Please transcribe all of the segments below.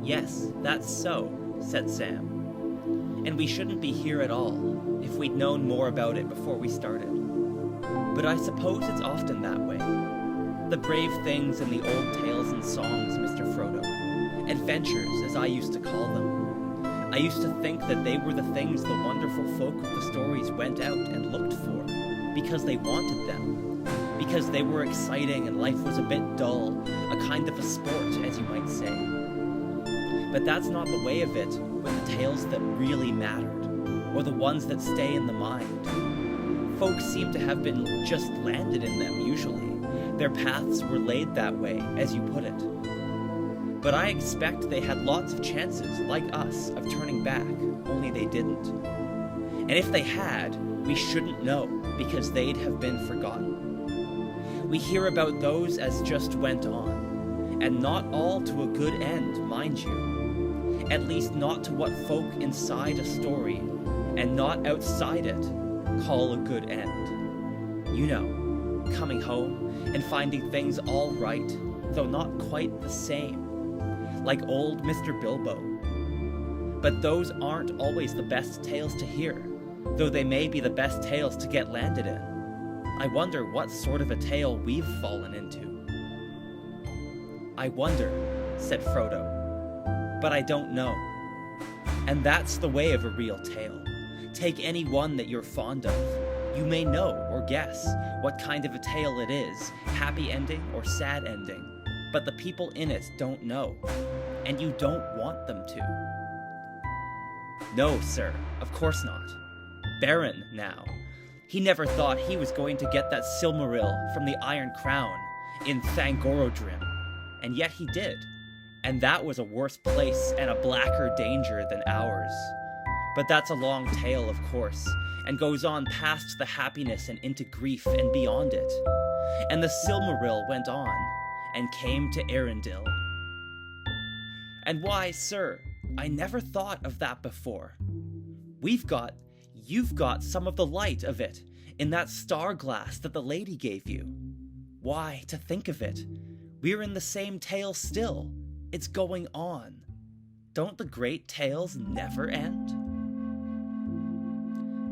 "Yes, that's so," said Sam. "And we shouldn't be here at all, if we'd known more about it before we started. But I suppose it's often that way. The brave things in the old tales and songs, Mr. Frodo. Adventures, as I used to call them. I used to think that they were the things the wonderful folk of the stories went out and looked for, because they wanted them. Because they were exciting and life was a bit dull, a kind of a sport, as you might say. But that's not the way of it with the tales that really mattered, or the ones that stay in the mind. Folks seem to have been just landed in them, usually. Their paths were laid that way, as you put it. But I expect they had lots of chances, like us, of turning back, only they didn't. And if they had, we shouldn't know, because they'd have been forgotten. We hear about those as just went on, and not all to a good end, mind you. At least not to what folk inside a story, and not outside it, call a good end. You know, coming home and finding things all right, though not quite the same, like old Mr. Bilbo. But those aren't always the best tales to hear, though they may be the best tales to get landed in. I wonder what sort of a tale we've fallen into. "I wonder," said Frodo, "but I don't know. And that's the way of a real tale. Take any one that you're fond of. You may know or guess what kind of a tale it is, happy ending or sad ending, but the people in it don't know, and you don't want them to." "No, sir, of course not. Beren, now. He never thought he was going to get that Silmaril from the Iron Crown in Thangorodrim, and yet he did, and that was a worse place and a blacker danger than ours. But that's a long tale, of course, and goes on past the happiness and into grief and beyond it. And the Silmaril went on, and came to Arendil. And why, sir, I never thought of that before. You've got some of the light of it in that star glass that the lady gave you. Why, to think of it, we're in the same tale still. It's going on. Don't the great tales never end?"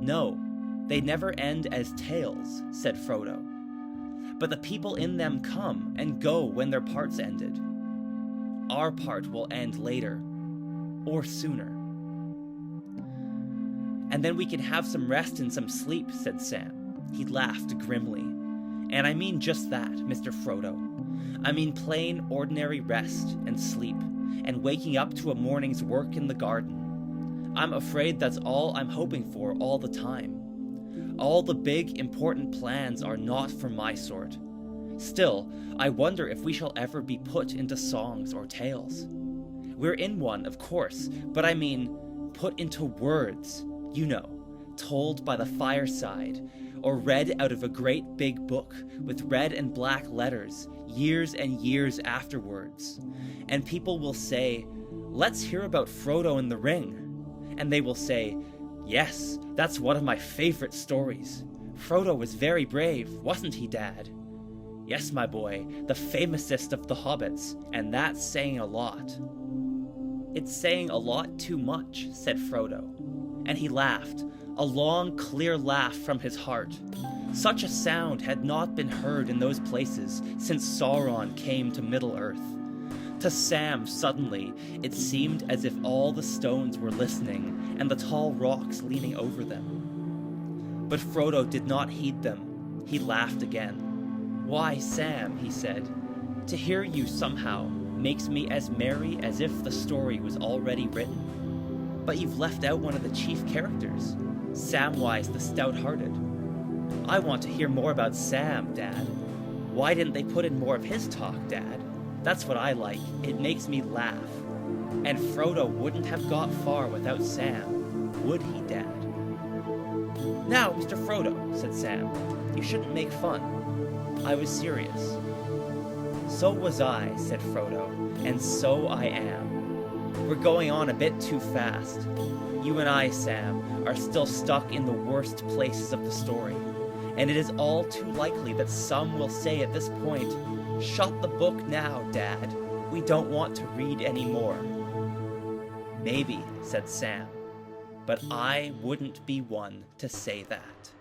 "No, they never end as tales," said Frodo. "But the people in them come and go when their parts ended. Our part will end later, or sooner." "And then we can have some rest and some sleep," said Sam. He laughed grimly. "And I mean just that, Mr. Frodo. I mean plain, ordinary rest and sleep, and waking up to a morning's work in the garden. I'm afraid that's all I'm hoping for all the time. All the big, important plans are not for my sort. Still, I wonder if we shall ever be put into songs or tales. We're in one, of course, but I mean, put into words, you know, told by the fireside, or read out of a great big book with red and black letters, years and years afterwards. And people will say, 'Let's hear about Frodo and the Ring.' And they will say, 'Yes, that's one of my favorite stories. Frodo was very brave, wasn't he, Dad?' 'Yes, my boy, the famousest of the hobbits, and that's saying a lot.' 'It's saying a lot too much,' said Frodo. And he laughed, a long, clear laugh from his heart. Such a sound had not been heard in those places since Sauron came to Middle-earth. To Sam, suddenly, it seemed as if all the stones were listening and the tall rocks leaning over them. But Frodo did not heed them. He laughed again. "Why, Sam," he said, "to hear you somehow makes me as merry as if the story was already written. But you've left out one of the chief characters, Samwise the Stout-Hearted. I want to hear more about Sam, Dad. Why didn't they put in more of his talk, Dad? That's what I like. It makes me laugh. And Frodo wouldn't have got far without Sam, would he, Dad?" "Now, Mr. Frodo," said Sam, "you shouldn't make fun. I was serious." "So was I," said Frodo, "and so I am. We're going on a bit too fast. You and I, Sam, are still stuck in the worst places of the story, and it is all too likely that some will say at this point, 'Shut the book now, Dad. We don't want to read any more.' Maybe, said Sam, but I wouldn't be one to say that.